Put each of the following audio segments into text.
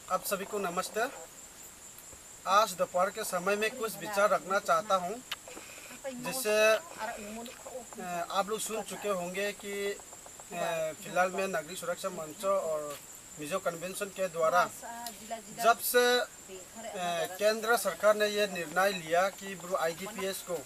आप सभी को नमस्ते। आज दोपहर के समय में कुछ विचार रखना चाहता हूँ, जिससे आप लोग सुन चुके होंगे कि फिलहाल में नागरिक सुरक्षा मंच और मिजो कन्वेंशन के द्वारा जब से केंद्र सरकार ने यह निर्णय लिया कि IDPS को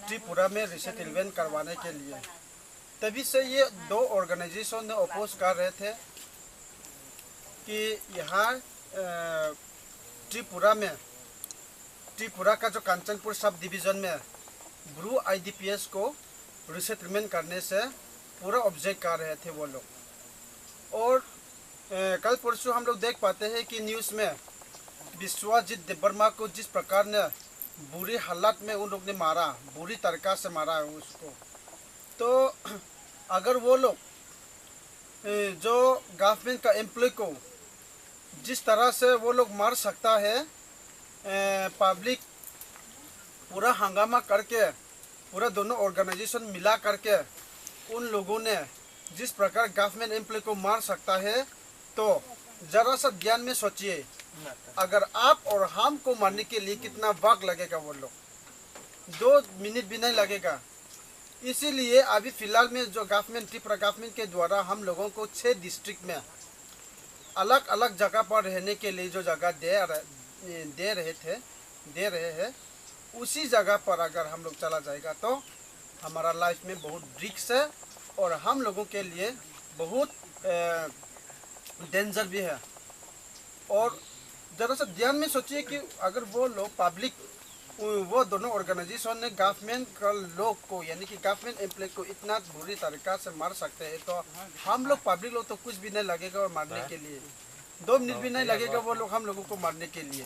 त्रिपुरा में रिसेटलमेंट करवाने के लिए, तभी से ये दो ऑर्गेनाइजेशन ने अपोज कर रहे थे कि यहाँ त्रिपुरा का जो कंचनपुर सब डिवीज़न में ब्रू IDPS को रिसेटलमेंट करने से पूरा ऑब्जेक्ट कर रहे थे वो लोग। और कल परसों हम लोग देख पाते हैं कि न्यूज़ में विश्वजीत देबबर्मा को जिस प्रकार ने बुरी हालत में उन लोग ने मारा, बुरी तरीक़ा से मारा है उसको। तो अगर वो लोग जो गवर्नमेंट का एम्प्लॉय को जिस तरह से वो लोग मार सकता है, पब्लिक पूरा हंगामा करके, पूरा दोनों ऑर्गेनाइजेशन मिला करके उन लोगों ने जिस प्रकार गवर्नमेंट एम्प्लॉय को मार सकता है, तो ज़रा सा ध्यान में सोचिए, अगर आप और हम को मारने के लिए कितना वक्त लगेगा। वो लोग 2 मिनट भी नहीं लगेगा। इसीलिए अभी फ़िलहाल में जो त्रिपुरा गवर्नमेंट के द्वारा हम लोगों को 6 डिस्ट्रिक्ट में अलग अलग जगह पर रहने के लिए जो जगह दे रहे हैं, उसी जगह पर अगर हम लोग चला जाएगा तो हमारा लाइफ में बहुत रिस्क है और हम लोगों के लिए बहुत डेंजर भी है। और ज़रा सा ध्यान में सोचिए कि अगर वो लोग वो दोनों ऑर्गेनाइजेशन ने गवर्नमेंट का लोग को, यानी कि गवर्नमेंट एम्प्लॉय को इतना बुरी तरीक़ा से मार सकते हैं, तो हम लोग पब्लिक लोग तो कुछ भी नहीं लगेगा और मारने के लिए 2 मिनट भी नहीं लगेगा वो लोग हम लोगों को मारने के लिए।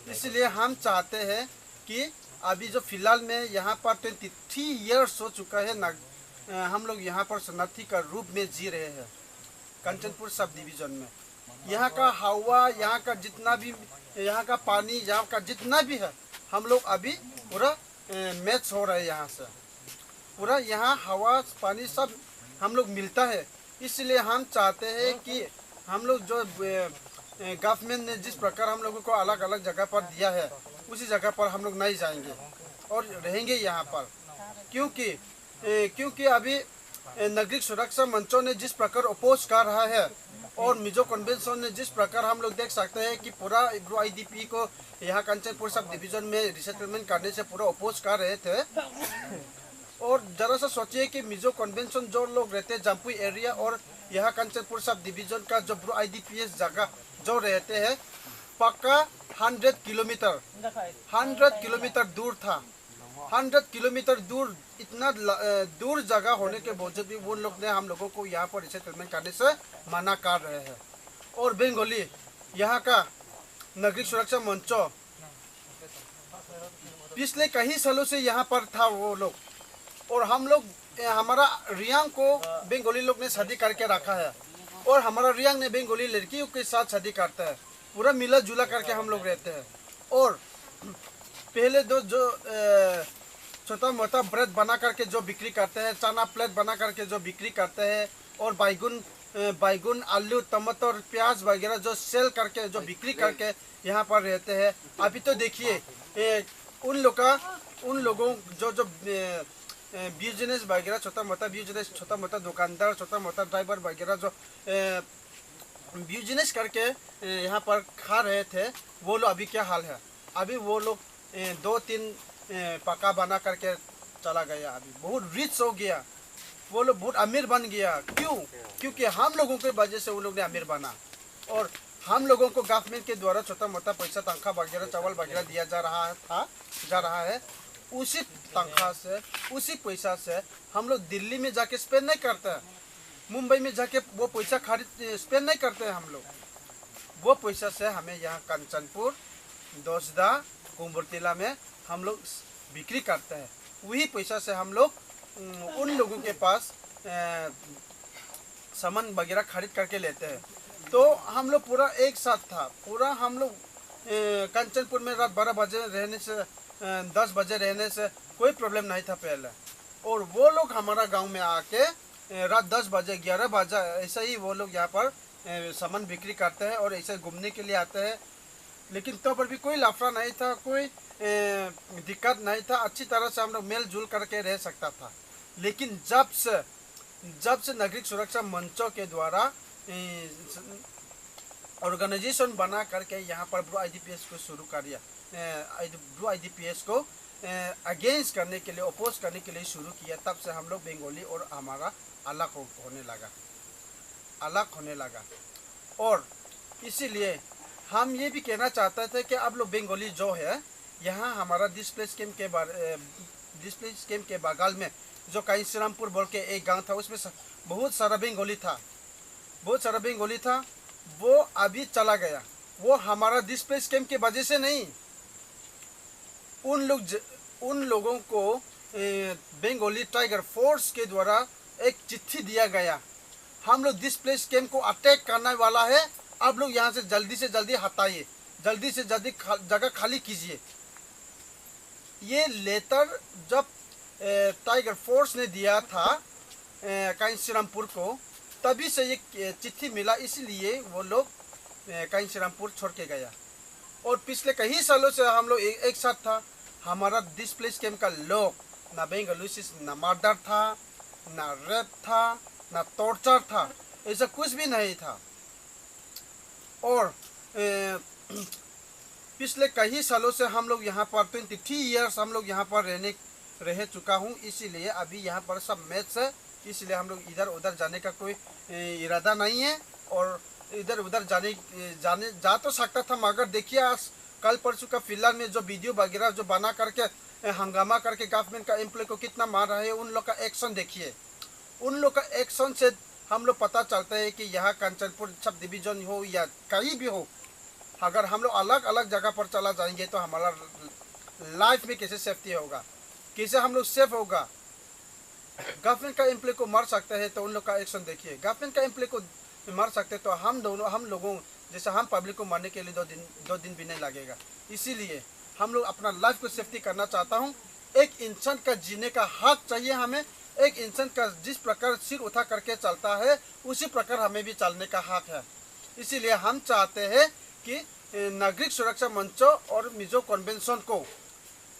इसलिए हम चाहते हैं कि अभी जो फिलहाल में यहाँ पर 23 ईयर्स हो चुका है ना, हम लोग यहाँ पर शरणार्थी का रूप में जी रहे हैं कंचनपुर सब डिवीज़न में। यहाँ का हवा, यहाँ का जितना भी, यहाँ का पानी, यहाँ का जितना भी है, हम लोग अभी पूरा मैच हो रहा है यहाँ से। पूरा यहाँ हवा पानी सब हम लोग मिलता है। इसलिए हम चाहते हैं कि हम लोग जो गवर्नमेंट ने जिस प्रकार हम लोगों को अलग अलग जगह पर दिया है, उसी जगह पर हम लोग नहीं जाएंगे और रहेंगे यहाँ पर। क्योंकि अभी नागरिक सुरक्षा मंचों ने जिस प्रकार अपोज कर रहा है और मिजो कन्वेंशन ने जिस प्रकार हम लोग देख सकते हैं कि पूरा IDP को यहाँ कंचनपुर सब डिवीज़न में रिसेटलमेंट करने से पूरा अपोज कर रहे थे। और ज़रा सा सोचिए कि मिजो कन्वेंशन जो लोग रहते हैं जम्पुई एरिया और यहाँ कंचनपुर सब डिवीज़न का जो IDPS जगह जो रहते हैं, पक्का 100 किलोमीटर दूर था। 100 किलोमीटर दूर, इतना दूर जगह होने के बावजूद भी वो लोग ने हम लोगों को यहाँ पर रिसेटलमेंट करने से मना कर रहे हैं। और बंगाली यहाँ का नागरिक सुरक्षा मंच पिछले कई सालों से यहाँ पर था वो लोग, और हम लोग, हमारा रियांग को बंगाली लोग ने शादी करके रखा है और हमारा रियांग ने बंगाली लड़कियों के साथ शादी करता है। पूरा मिला जुला करके हम लोग रहते हैं। और पहले जो छोटा मोटा ब्रेड बना करके जो बिक्री करते हैं, चना प्लेट बना करके जो बिक्री करते हैं, और बैगन आलू टमाटर प्याज वगैरह जो सेल करके जो बिक्री करके यहाँ पर रहते हैं। अभी तो देखिए उन लोगों जो बिजनेस वगैरह, छोटा मोटा बिजनेस, छोटा मोटा दुकानदार, छोटा मोटा ड्राइवर वगैरह जो बिजनेस करके यहाँ पर खा रहे थे, वो लोग अभी क्या हाल है। अभी वो लोग 2-3 पक्का बना करके चला गया, अभी बहुत रिच हो गया, वो लोग बहुत अमीर बन गया। क्यों? क्योंकि हम लोगों के वजह से वो लोग ने अमीर बना। और हम लोगों को गवर्नमेंट के द्वारा छोटा मोटा पैसा, तनख्वाह वगैरह, चावल वगैरह दिया जा रहा है। उसी तनख्वाह से, उसी पैसा से हम लोग दिल्ली में जाके स्पेंड नहीं करते हैं, मुंबई में जाके वो पैसा स्पेंड नहीं करते हैं हम लोग। वो पैसा से हमें यहाँ कंचनपुर, दोसदा, कुंभरतिला में हम लोग बिक्री करते हैं। वही पैसा से हम लोग उन लोगों के पास सामान वगैरह खरीद करके लेते हैं। तो हम लोग पूरा एक साथ था, पूरा हम लोग कंचनपुर में रात 12 बजे रहने से, 10 बजे रहने से कोई प्रॉब्लम नहीं था पहले। और वो लोग हमारा गांव में आके रात 10 बजे 11 बजे ऐसा ही वो लोग यहाँ पर सामान बिक्री करते हैं और ऐसे घूमने के लिए आते हैं। लेकिन तब पर भी कोई लफड़ा नहीं था, कोई दिक्कत नहीं था, अच्छी तरह से हम लोग मिल जुल करके रह सकता था। लेकिन जब से नागरिक सुरक्षा मंचों के द्वारा ऑर्गेनाइजेशन बना करके यहाँ पर ब्रू आईडीपीएस को शुरू कर दिया, ब्रू आईडीपीएस को अगेंस्ट करने के लिए, अपोज करने के लिए शुरू किया, तब से हम लोग बंगाली और हमारा अलग होने लगा। और इसीलिए हम ये भी कहना चाहते थे कि अब लोग बंगाली जो है, यहाँ हमारा डिस्प्लेस कैंप के बगल में जो कांचीरामपुर बोल के एक गांव था, उसमें बहुत सारा बंगाली था। वो अभी चला गया। वो हमारा डिस्प्लेस कैंप के वजह से नहीं, उन लोगों को बंगाली टाइगर फोर्स के द्वारा एक चिट्ठी दिया गया, हम लोग डिस्प्लेस कैंप को अटैक करने वाला है, आप लोग यहाँ से जल्दी हटाइए, जल्दी से जल्दी जगह खाली कीजिए। ये लेटर जब टाइगर फोर्स ने दिया था कांचीरामपुर को, तभी से ये चिट्ठी मिला, इसलिए वो लोग कांचीरामपुर छोड़ के गया। और पिछले कई सालों से हम लोग एक साथ था। हमारा डिस्प्लेस कैंप का लोग ना बेंगलुरु ना मर्डर था, ना रेप था, ना टॉर्चर था, ऐसा कुछ भी नहीं था। और पिछले कई सालों से हम लोग यहाँ पर 23 ईयर्स हम लोग यहाँ पर रह चुका हूँ। इसीलिए अभी यहाँ पर सब मैच है, इसलिए हम लोग इधर उधर जाने का कोई इरादा नहीं है। और इधर उधर जा तो सकता था, मगर देखिए आज कल परसों का फिलहाल में जो वीडियो वगैरह जो बना करके हंगामा करके गवर्नमेंट का एम्प्लॉय को कितना मार रहा है, उन लोग का एक्शन देखिए। उन लोग का एक्शन से हम लोग पता चलता है कि यहाँ कंचनपुर सब डिवीजन हो या कहीं भी हो, अगर हम लोग अलग अलग जगह पर चला जाएंगे तो हमारा लाइफ में कैसे सेफ्टी होगा, कैसे हम लोग सेफ होगा। गवर्नमेंट का एम्प्लॉय को मार सकते हैं तो उन लोग का एक्शन देखिए। गवर्नमेंट का एम्प्लॉय को मार सकते तो हम लोगों जैसे हम पब्लिक को मारने के लिए दो दिन भी नहीं लगेगा। इसीलिए हम लोग अपना लाइफ को सेफ्टी करना चाहता हूँ। एक इंसान का जीने का हक चाहिए हमें। एक इंसान का जिस प्रकार सिर उठा करके चलता है, उसी प्रकार हमें भी चलने का हक है। इसीलिए हम चाहते हैं कि नागरिक सुरक्षा मंचों और मिजो कन्वेंशन को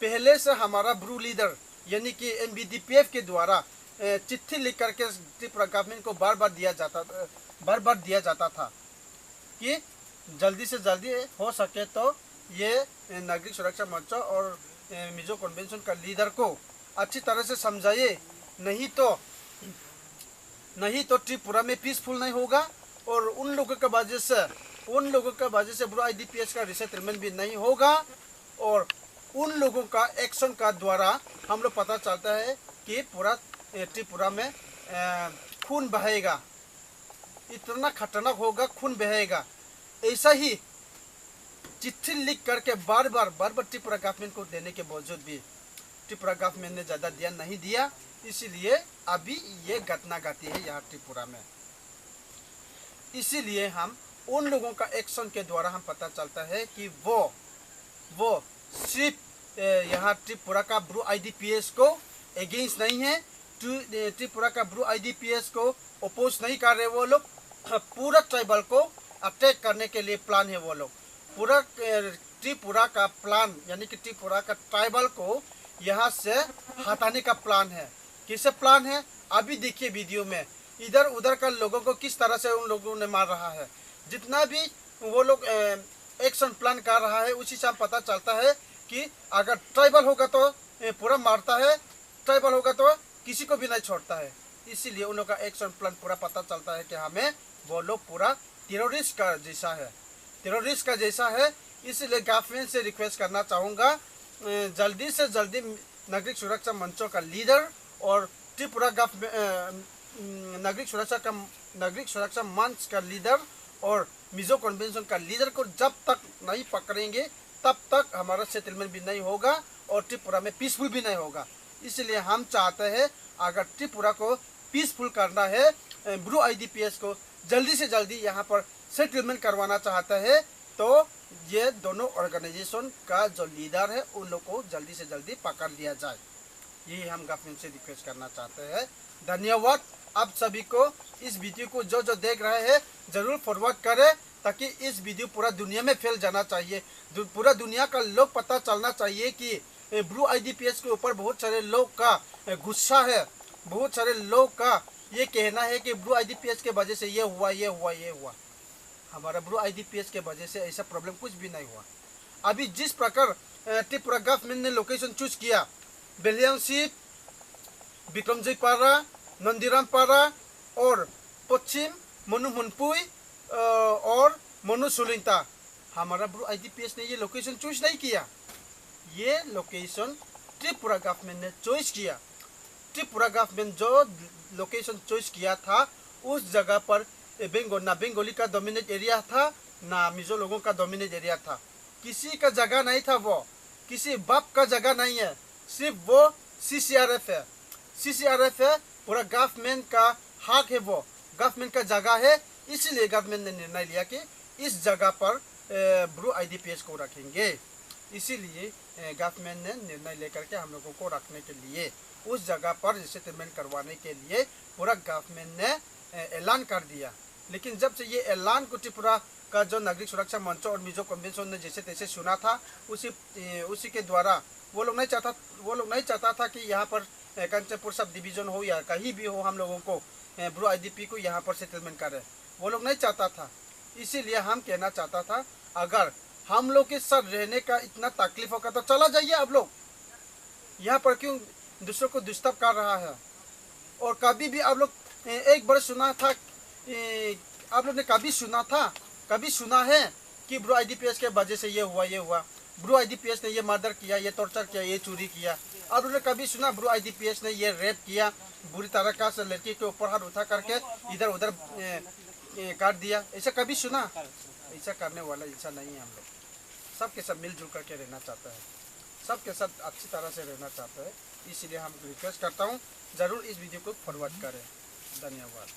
पहले से हमारा ब्रू लीडर यानी कि एमबीडीपीएफ के द्वारा चिट्ठी लिख करके त्रिपुरा गवर्नमेंट को बार बार दिया जाता था कि जल्दी से जल्दी हो सके तो ये नागरिक सुरक्षा मंच और मिजो कन्वेंशन का लीडर को अच्छी तरह से समझाइए, नहीं तो त्रिपुरा में पीसफुल नहीं होगा। और उन लोगों का वजह से ब्रू आईडीपीएस का रिसेटलमेंट भी नहीं होगा। और उन लोगों का एक्शन का द्वारा हम लोग पता चलता है कि पूरा त्रिपुरा में खून बहेगा, इतना खतरनाक होगा, खून बहेगा। ऐसा ही चिट्ठी लिख करके बार बार त्रिपुरा गवर्नमेंट को देने के बावजूद भी त्रिपुरा गवर्नमेंट ने ज़्यादा ध्यान नहीं दिया। इसीलिए अभी ये घटना घटी है यहाँ त्रिपुरा में। इसीलिए हम उन लोगों का एक्शन के द्वारा हम पता चलता है कि वो सिर्फ यहाँ त्रिपुरा का ब्रू आईडीपीएस को अगेंस्ट नहीं है, त्रिपुरा का ब्रू आईडीपीएस को अपोज नहीं कर रहे। वो लोग पूरा ट्राइबल को अटैक करने के लिए प्लान है। वो लोग पूरा त्रिपुरा का प्लान यानी कि त्रिपुरा का ट्राइबल को यहाँ से हटाने का प्लान है। कैसे प्लान है अभी देखिए वीडियो में। इधर उधर का लोगों को किस तरह से उन लोगों ने मार रहा है, जितना भी वो लोग एक्शन प्लान कर रहा है, उसी से हम पता चलता है कि अगर ट्राइबल होगा तो पूरा मारता है, ट्राइबल होगा तो किसी को भी नहीं छोड़ता है। इसीलिए उन लोग का एक्शन प्लान पूरा पता चलता है कि हमें वो लोग पूरा टेररिस्ट का जैसा है। इसलिए गवर्नमेंट से रिक्वेस्ट करना चाहूँगा, जल्दी से जल्दी नागरिक सुरक्षा मंचों का लीडर और त्रिपुरा नागरिक सुरक्षा मंच का लीडर और मिजो कन्वेंशन का लीडर को जब तक नहीं पकड़ेंगे तब तक हमारा सेटलमेंट भी नहीं होगा और त्रिपुरा में पीसफुल भी नहीं होगा। इसलिए हम चाहते हैं अगर त्रिपुरा को पीसफुल करना है, ब्रू आईडीपीएस को जल्दी से जल्दी यहाँ पर सेटलमेंट करवाना चाहता है, तो ये दोनों ऑर्गेनाइजेशन का जो लीडर है उन लोग को जल्दी से जल्दी पकड़ लिया जाए। यही हम गवर्नमेंट से रिक्वेस्ट करना चाहते हैं। धन्यवाद। आप सभी को इस वीडियो को जो जो देख रहे हैं ज़रूर फॉरवर्ड करें, ताकि इस वीडियो पूरा दुनिया में फैल जाना चाहिए। पूरा दुनिया का लोग पता चलना चाहिए कि ब्लू IDPS के ऊपर बहुत सारे लोग का गुस्सा है, बहुत सारे लोग का ये कहना है कि ब्लू IDPS के वजह से ये हुआ, ये हुआ, ये हुआ। हमारा ब्लू IDPS के वजह से ऐसा प्रॉब्लम कुछ भी नहीं हुआ। अभी जिस प्रकार त्रिपुरा गवर्नमेंट ने लोकेशन चूज किया, बेलियांसी, बिक्रमजयपारा, नंदीरामपारा और पश्चिम मनुमुनपुई और मनुसुलिंता, हमारा ब्लू IDPS ने ये लोकेशन चूज नहीं किया। ये लोकेशन त्रिपुरा गवर्नमेंट ने चॉइस किया। त्रिपुरा गवर्नमेंट जो लोकेशन चॉइस किया था, उस जगह पर ना बंगाली का डोमिनेट एरिया था, ना मिजो लोगों का डोमिनेट एरिया था। किसी का जगह नहीं था, वो किसी बाप का जगह नहीं है, सिर्फ वो CCRF है। CCRF है, पूरा गवर्नमेंट का हक है, वो गवर्नमेंट का जगह है। इसीलिए गवर्नमेंट ने निर्णय लिया कि इस जगह पर ब्लू IDPS को रखेंगे। इसीलिए गवर्नमेंट ने निर्णय लेकर के हम लोगों को रखने के लिए, उस जगह पर रिसेटलमेंट करवाने के लिए पूरा गवर्नमेंट ने ऐलान कर दिया। लेकिन जब से ये ऐलान को त्रिपुरा का जो नागरिक सुरक्षा मंच और मिजो कन्वेंशन ने जैसे तैसे सुना था, उसी के द्वारा वो लोग नहीं चाहता था कि यहाँ पर कंचनपुर सब डिवीजन हो या कहीं भी हो हम लोगों को ब्लू IDP को यहाँ पर सेटलमेंट करें, वो लोग नहीं चाहता था। इसीलिए हम कहना चाहता था, अगर हम लोग के साथ रहने का इतना तकलीफ होगा तो चला जाइए। आप लोग यहाँ पर क्यों दूसरों को डिस्टर्ब कर रहा है? और कभी भी आप लोग एक बार सुना था, आप लोग ने कभी सुना है कि ब्लू IDPS के वजह से ये हुआ, ये हुआ, ब्लू IDPS ने ये मर्डर किया, ये टॉर्चर किया, ये चोरी किया? आप लोग ने कभी सुना ब्लू IDPS ने ये रेप किया, बुरी तरह का लड़की के ऊपर हाथ उठा करके इधर उधर काट दिया? ऐसा कभी सुना? ऐसा करने वाला इंसान नहीं है। हम लोग सबके साथ मिलजुल करके रहना चाहता है, सबके साथ अच्छी तरह से रहना चाहता है। इसलिए हम रिक्वेस्ट करता हूँ, ज़रूर इस वीडियो को फॉरवर्ड करें। धन्यवाद।